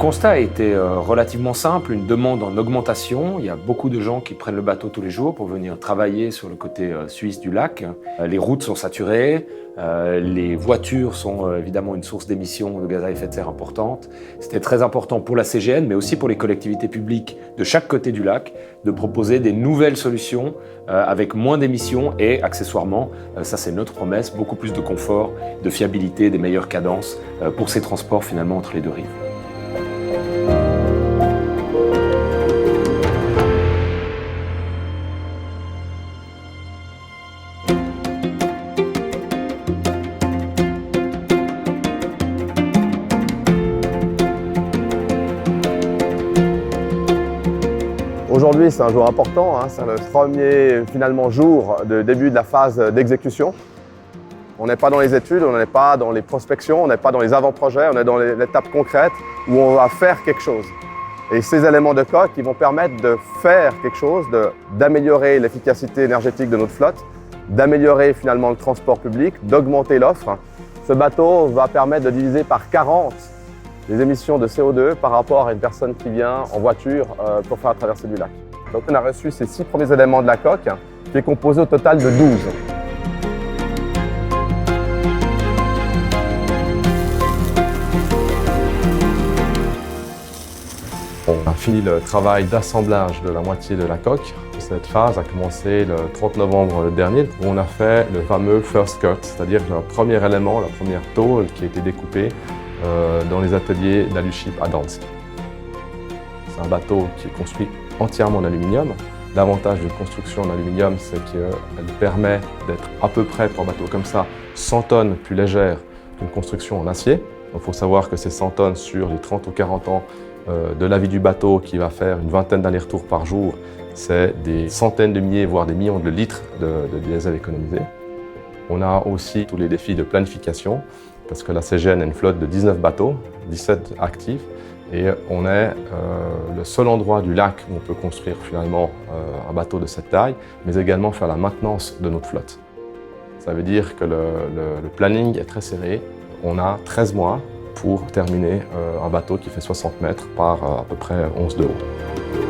constat a été relativement simple, une demande en augmentation. Il y a beaucoup de gens qui prennent le bateau tous les jours pour venir travailler sur le côté suisse du lac. Les routes sont saturées, les voitures sont évidemment une source d'émissions de gaz à effet de serre importante. C'était très important pour la CGN, mais aussi pour les collectivités publiques de chaque côté du lac, de proposer des nouvelles solutions avec moins d'émissions et, accessoirement, ça c'est notre promesse, beaucoup plus de confort, de fiabilité, des meilleures cadences pour ces transports finalement entre les deux rives. Aujourd'hui, c'est un jour important, c'est le premier jour de début de la phase d'exécution. On n'est pas dans les études, on n'est pas dans les prospections, on n'est pas dans les avant-projets, on est dans l'étape concrète où on va faire quelque chose. Et ces éléments de coque qui vont permettre de faire quelque chose, d'améliorer l'efficacité énergétique de notre flotte, d'améliorer finalement le transport public, d'augmenter l'offre. Ce bateau va permettre de diviser par 40 les émissions de CO2 par rapport à une personne qui vient en voiture pour faire la traversée du lac. Donc on a reçu ces 6 premiers éléments de la coque, qui est composé au total de 12. On a fini le travail d'assemblage de la moitié de la coque. Cette phase a commencé le 30 novembre dernier, où on a fait le fameux first cut, c'est-à-dire le premier élément, la première tôle qui a été découpée dans les ateliers d'Aluship à Dansk. C'est un bateau qui est construit entièrement en aluminium. L'avantage d'une construction en aluminium, c'est qu'elle permet d'être à peu près, pour un bateau comme ça, 100 tonnes plus légère qu'une construction en acier. Il faut savoir que ces 100 tonnes sur les 30 ou 40 ans de la vie du bateau, qui va faire une vingtaine d'allers-retours par jour, c'est des centaines de milliers, voire des millions de litres de diesel économisés. On a aussi tous les défis de planification, parce que la CGN a une flotte de 19 bateaux, 17 actifs, et on est le seul endroit du lac où on peut construire finalement un bateau de cette taille, mais également faire la maintenance de notre flotte. Ça veut dire que le planning est très serré. On a 13 mois pour terminer un bateau qui fait 60 mètres par à peu près 11 de haut.